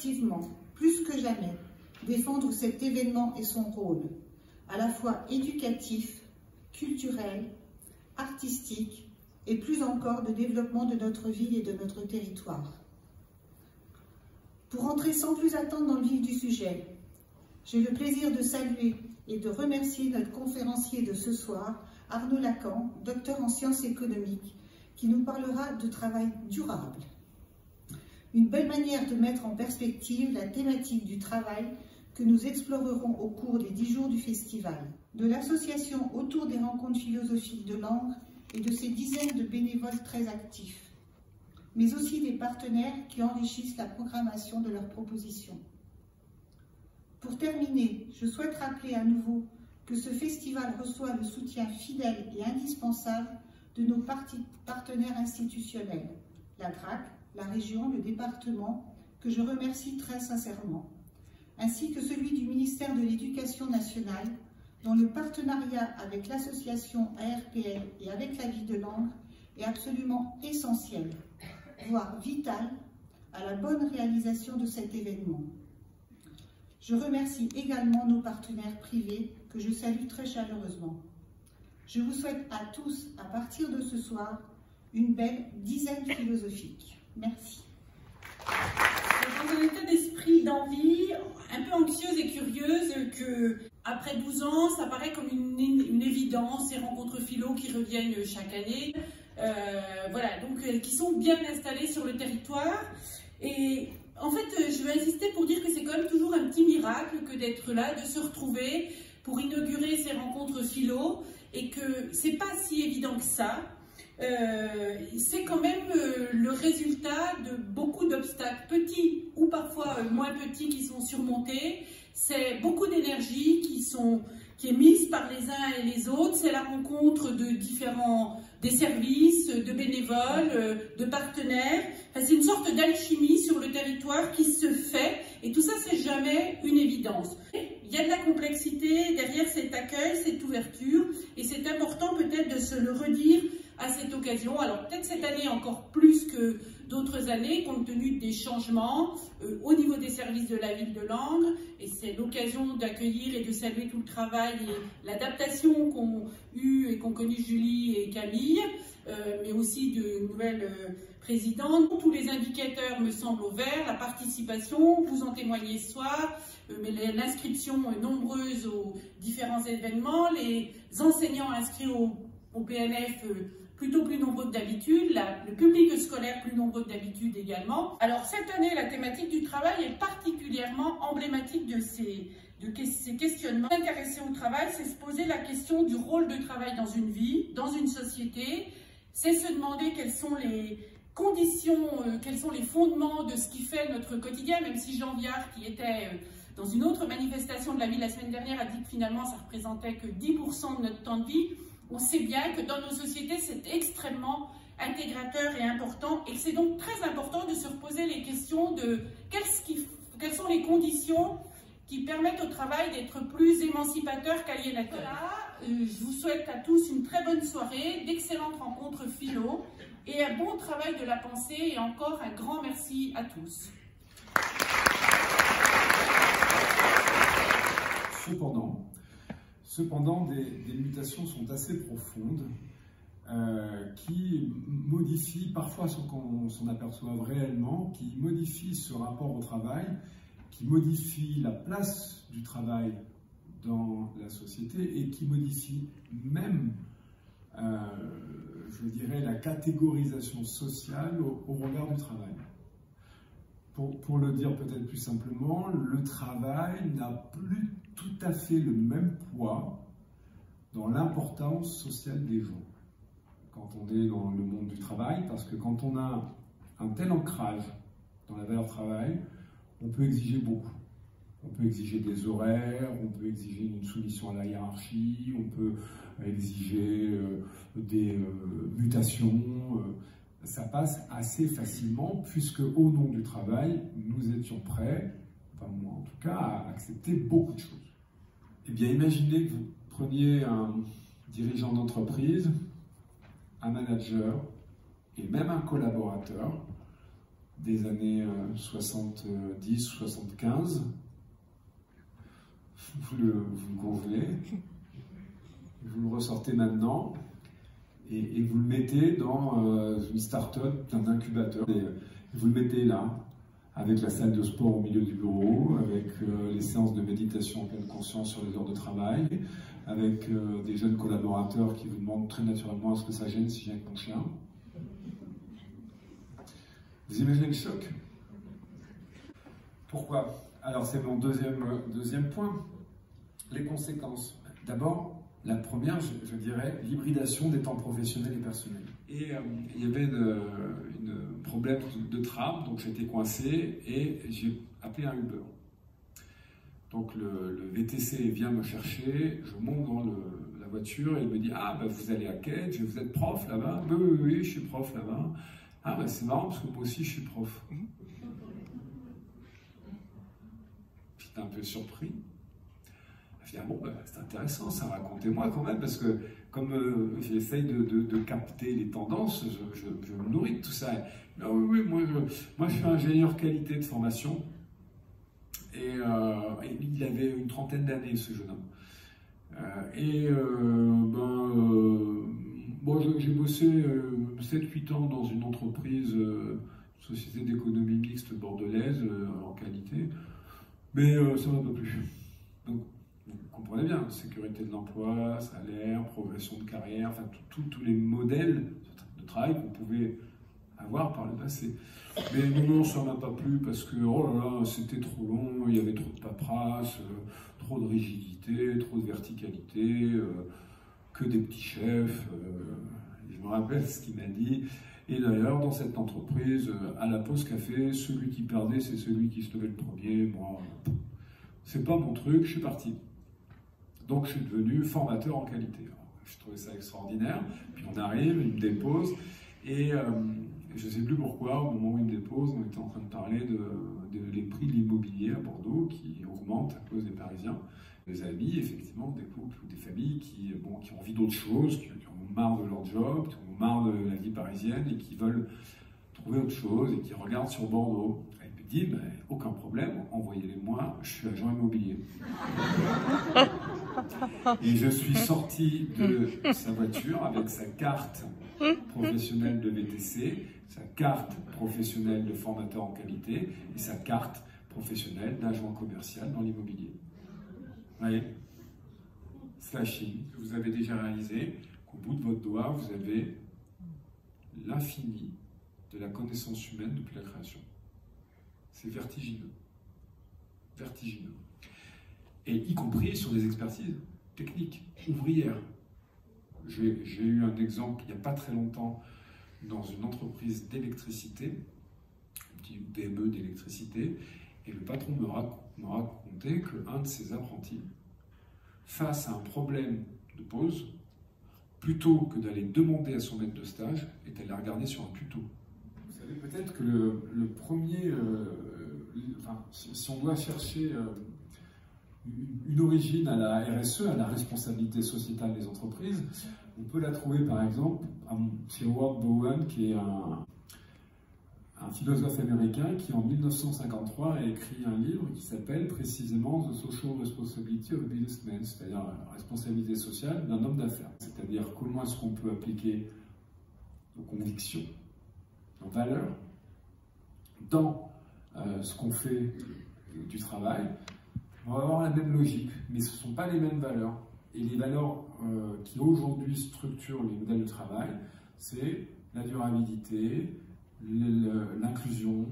activement, plus que jamais, défendre cet événement et son rôle, à la fois éducatif, culturel, artistique et plus encore de développement de notre ville et de notre territoire. Pour entrer sans plus attendre dans le vif du sujet, j'ai le plaisir de saluer et de remercier notre conférencier de ce soir, Arnaud Lacan, docteur en sciences économiques, qui nous parlera de travail durable. Une belle manière de mettre en perspective la thématique du travail que nous explorerons au cours des 10 jours du festival, de l'association autour des rencontres philosophiques de Langres et de ses dizaines de bénévoles très actifs, mais aussi des partenaires qui enrichissent la programmation de leurs propositions. Pour terminer, je souhaite rappeler à nouveau que ce festival reçoit le soutien fidèle et indispensable de nos partenaires institutionnels, la DRAC, la région, le département, que je remercie très sincèrement, ainsi que celui du ministère de l'Éducation nationale, dont le partenariat avec l'association ARPL et avec la ville de Langres est absolument essentiel, voire vital, à la bonne réalisation de cet événement. Je remercie également nos partenaires privés, que je salue très chaleureusement. Je vous souhaite à tous, à partir de ce soir, une belle dizaine philosophique. Merci. Dans un état d'esprit d'envie, un peu anxieuse et curieuse, que après 12 ans, ça paraît comme une évidence, ces rencontres philo qui reviennent chaque année, voilà, donc qui sont bien installées sur le territoire. Et en fait, je veux insister pour dire que c'est quand même toujours un petit miracle que d'être là, de se retrouver pour inaugurer ces rencontres philo, et que c'est pas si évident que ça. C'est quand même le résultat de beaucoup d'obstacles, petits ou parfois moins petits, qui sont surmontés. C'est beaucoup d'énergie qui est mise par les uns et les autres. C'est la rencontre de des services, de bénévoles, de partenaires. Enfin, c'est une sorte d'alchimie sur le territoire qui se fait, et tout ça, c'est jamais une évidence. Il y a de la complexité derrière cet accueil, cette ouverture, et c'est important peut-être de se le redire à cette occasion. Alors peut-être cette année encore plus que d'autres années, compte tenu des changements au niveau des services de la ville de Langres, et c'est l'occasion d'accueillir et de saluer tout le travail et l'adaptation qu'ont eu et qu'ont connu Julie et Camille, mais aussi de nouvelles présidentes. Tous les indicateurs me semblent au vert, la participation, vous en témoignez ce soir, mais l'inscription nombreuse aux différents événements, les enseignants inscrits au PNF plutôt plus nombreux que d'habitude, le public scolaire plus nombreux que d'habitude également. Alors cette année, la thématique du travail est particulièrement emblématique de ces questionnements. S'intéresser au travail, c'est se poser la question du rôle de travail dans une vie, dans une société, c'est se demander quelles sont les conditions, quels sont les fondements de ce qui fait notre quotidien, même si Jean Viard, qui était dans une autre manifestation de la ville la semaine dernière, a dit que finalement ça représentait que 10% de notre temps de vie. On sait bien que dans nos sociétés, c'est extrêmement intégrateur et important, et c'est donc très important de se reposer les questions de quelles sont les conditions qui permettent au travail d'être plus émancipateur qu'aliénateur. Voilà, je vous souhaite à tous une très bonne soirée, d'excellentes rencontres philo et un bon travail de la pensée, et encore un grand merci à tous. Cependant, des mutations sont assez profondes qui modifient, parfois sans qu'on s'en aperçoive réellement, qui modifient ce rapport au travail, qui modifient la place du travail dans la société et qui modifient même, je dirais, la catégorisation sociale au regard du travail. Pour le dire peut-être plus simplement, le travail n'a plus tout à fait le même poids dans l'importance sociale des gens quand on est dans le monde du travail, parce que quand on a un tel ancrage dans la valeur travail, on peut exiger beaucoup. On peut exiger des horaires, on peut exiger une soumission à la hiérarchie, on peut exiger des mutations. Ça passe assez facilement, puisque au nom du travail, nous étions prêts, enfin moi en tout cas, à accepter beaucoup de choses. Eh bien, imaginez que vous preniez un dirigeant d'entreprise, 'n, un manager et même un collaborateur. des années 70-75. Vous le congelez, vous le ressortez maintenant et vous le mettez dans une start-up, un incubateur. Et vous le mettez là, avec la salle de sport au milieu du bureau, avec les séances de méditation en pleine conscience sur les heures de travail, avec des jeunes collaborateurs qui vous demandent très naturellement est-ce que ça gêne si j'ai avec mon chien. Vous imaginez le choc? Pourquoi? Alors c'est mon deuxième point, les conséquences. D'abord, la première, je dirais, l'hybridation des temps professionnels et personnels. Et il y avait un problème de tram, donc j'étais coincé et j'ai appelé un Uber. Donc le VTC vient me chercher, je monte dans la voiture et il me dit « Ah, ben vous allez à Cage, vous êtes prof là-bas ?»« Oui, je suis prof là-bas. »« Ah, ben c'est marrant parce que moi aussi je suis prof. » J'étais un peu surpris. Je dis, ah bon, c'est intéressant, ça, racontez-moi quand même, parce que comme j'essaye de capter les tendances, je me nourris de tout ça. Ah, oui, moi je suis ingénieur qualité de formation, et il avait une trentaine d'années, ce jeune homme. J'ai bossé 7-8 ans dans une entreprise, société d'économie mixte bordelaise, en qualité, mais ça ne m'a pas plu. Donc, vous comprenez bien, sécurité de l'emploi, salaire, progression de carrière, enfin tous les modèles de travail qu'on pouvait avoir par le passé. Mais non, ça m'a pas plu parce que, oh là là, c'était trop long, il y avait trop de paperasse, trop de rigidité, trop de verticalité, que des petits chefs. Je me rappelle ce qu'il m'a dit. Et d'ailleurs, dans cette entreprise, à la pause café, celui qui perdait, c'est celui qui se levait le premier. Moi, c'est pas mon truc, je suis parti. Donc je suis devenu formateur en qualité. Alors, je trouvais ça extraordinaire. Puis on arrive, il me dépose, et je ne sais plus pourquoi, au moment où il me dépose, on était en train de parler des prix de l'immobilier à Bordeaux qui augmentent à cause des Parisiens. Des amis, effectivement, des couples ou des familles qui ont envie d'autre chose, qui ont marre de leur job, qui ont marre de la vie parisienne et qui veulent trouver autre chose et qui regardent sur Bordeaux. Il me dit, ben, aucun problème, envoyez-les-moi, je suis agent immobilier. Et je suis sorti de sa voiture avec sa carte professionnelle de VTC, sa carte professionnelle de formateur en qualité et sa carte professionnelle d'agent commercial dans l'immobilier. Vous voyez, slashing, que vous avez déjà réalisé, qu'au bout de votre doigt, vous avez l'infini de la connaissance humaine depuis la création. C'est vertigineux. Vertigineux. Et y compris sur des expertises techniques, ouvrières. J'ai eu un exemple il n'y a pas très longtemps dans une entreprise d'électricité, une petite PME d'électricité, et le patron me racontait qu'un de ses apprentis, face à un problème de pause, plutôt que d'aller demander à son maître de stage, est allé regarder sur un tuto. Vous savez peut-être que le premier, si on doit chercher une origine à la RSE, à la responsabilité sociétale des entreprises, on peut la trouver par exemple chez Howard Bowen, qui est un philosophe américain qui en 1953 a écrit un livre qui s'appelle précisément The Social Responsibility of a Businessman, c'est-à-dire la responsabilité sociale d'un homme d'affaires. C'est-à-dire comment est-ce qu'on peut appliquer nos convictions, nos valeurs dans ce qu'on fait du travail. On va avoir la même logique, mais ce ne sont pas les mêmes valeurs. Et les valeurs qui aujourd'hui structurent les modèles de travail, c'est la durabilité, l'inclusion,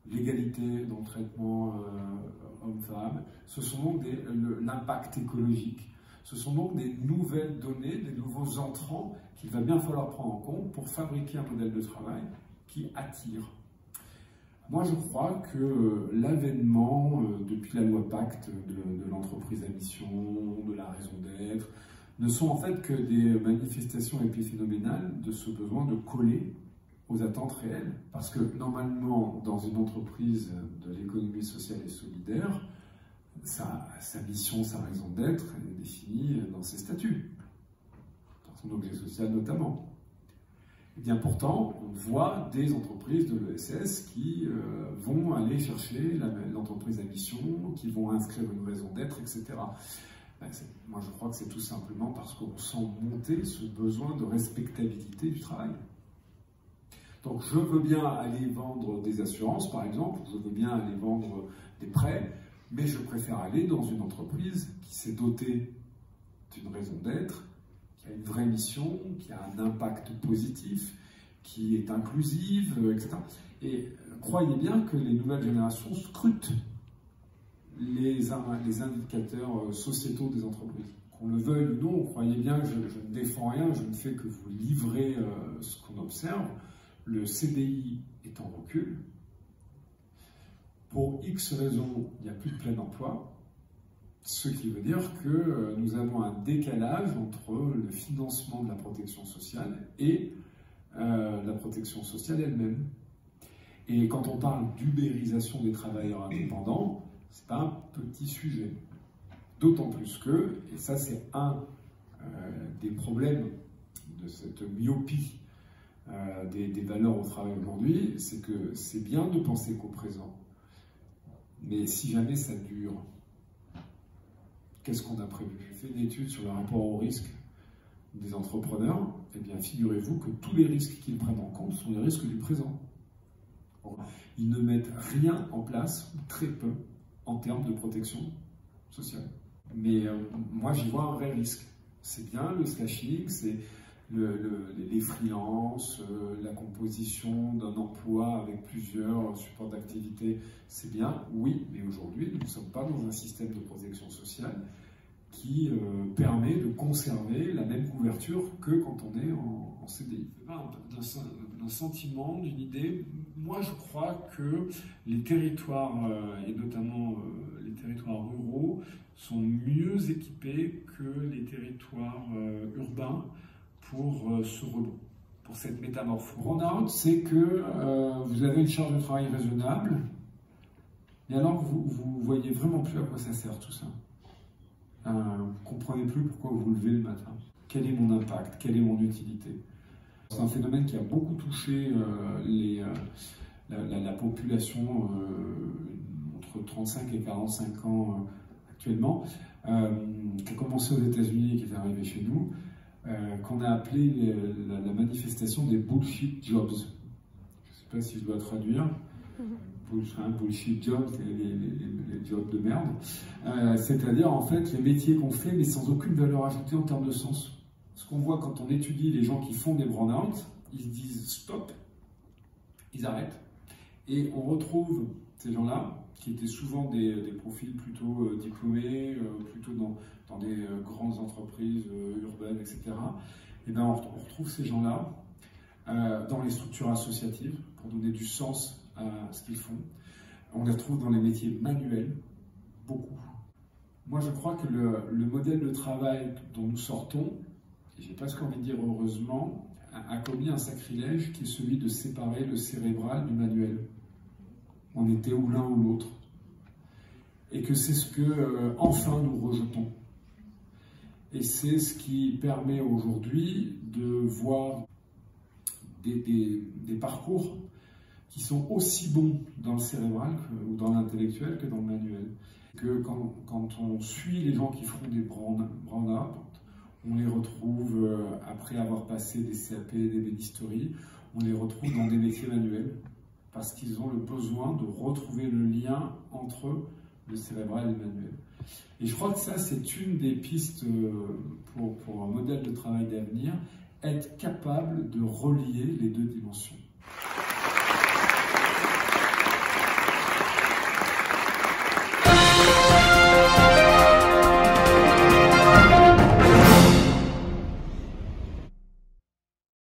l'égalité dans le traitement homme-femme. Ce sont donc l'impact écologique. Ce sont donc des nouvelles données, des nouveaux entrants qu'il va bien falloir prendre en compte pour fabriquer un modèle de travail qui attire. Moi, je crois que l'avènement, depuis la loi Pacte, de l'entreprise à mission, de la raison d'être, ne sont en fait que des manifestations épiphénoménales de ce besoin de coller aux attentes réelles. Parce que normalement, dans une entreprise de l'économie sociale et solidaire, sa mission, sa raison d'être est définie dans ses statuts, dans son objet social notamment. Et bien pourtant, on voit des entreprises de l'ESS qui vont aller chercher l'entreprise à mission, qui vont inscrire une raison d'être, etc. Moi, je crois que c'est tout simplement parce qu'on sent monter ce besoin de respectabilité du travail. Donc, je veux bien aller vendre des assurances, par exemple, je veux bien aller vendre des prêts, mais je préfère aller dans une entreprise qui s'est dotée d'une raison d'être, qui a une vraie mission, qui a un impact positif, qui est inclusive, etc. Et croyez bien que les nouvelles générations scrutent les indicateurs sociétaux des entreprises. Qu'on le veuille ou non, croyez bien que je ne défends rien, je ne fais que vous livrer ce qu'on observe. Le CDI est en recul. Pour X raisons, il n'y a plus de plein emploi. Ce qui veut dire que nous avons un décalage entre le financement de la protection sociale et la protection sociale elle-même. Et quand on parle d'ubérisation des travailleurs indépendants, ce n'est pas un petit sujet. D'autant plus que, et ça c'est un des problèmes de cette myopie des valeurs au travail aujourd'hui, c'est que c'est bien de penser qu'au présent. Mais si jamais ça dure, qu'est-ce qu'on a prévu? J'ai fait une étude sur le rapport au risque des entrepreneurs. Eh bien, figurez-vous que tous les risques qu'ils prennent en compte sont les risques du présent. Ils ne mettent rien en place, ou très peu, en termes de protection sociale. Mais moi, j'y vois un vrai risque. C'est bien le slashing, c'est les freelances, la composition d'un emploi avec plusieurs supports d'activité, c'est bien, oui, mais aujourd'hui, nous ne sommes pas dans un système de protection sociale qui permet de conserver la même couverture que quand on est en CDI. D'un sentiment, d'une idée, moi je crois que les territoires, et notamment les territoires ruraux, sont mieux équipés que les territoires urbains pour ce rebond, pour cette métamorphose. Burnout, c'est que vous avez une charge de travail raisonnable, et alors vous ne voyez vraiment plus à quoi ça sert tout ça. Vous ne comprenez plus pourquoi vous vous levez le matin. Quel est mon impact? Quelle est mon utilité? C'est un phénomène qui a beaucoup touché la population entre 35 et 45 ans actuellement, qui a commencé aux États-Unis et qui est arrivé chez nous, qu'on a appelé la manifestation des bullshit jobs. Je ne sais pas si je dois traduire. Bullshit jobs, les jobs de merde. C'est-à-dire en fait les métiers qu'on fait mais sans aucune valeur ajoutée en termes de sens. Ce qu'on voit quand on étudie les gens qui font des burn-out, ils se disent stop, ils arrêtent. Et on retrouve ces gens-là, qui étaient souvent des profils plutôt diplômés, plutôt dans des grandes entreprises urbaines, etc. Et bien on retrouve ces gens-là dans les structures associatives pour donner du sens à ce qu'ils font. On les retrouve dans les métiers manuels, beaucoup. Moi, je crois que le modèle de travail dont nous sortons, et j'ai presque envie de dire heureusement, a commis un sacrilège qui est celui de séparer le cérébral du manuel. On était ou l'un ou l'autre. Et que c'est ce que, enfin, nous rejetons. Et c'est ce qui permet aujourd'hui de voir des parcours qui sont aussi bons dans le cérébral ou dans l'intellectuel que dans le manuel. Que quand on suit les gens qui font des burn-out, on les retrouve, après avoir passé des CAP, des bénisteries, on les retrouve dans des métiers manuels, parce qu'ils ont le besoin de retrouver le lien entre le cérébral et le manuel. Et je crois que ça, c'est une des pistes pour un modèle de travail d'avenir, être capable de relier les deux dimensions.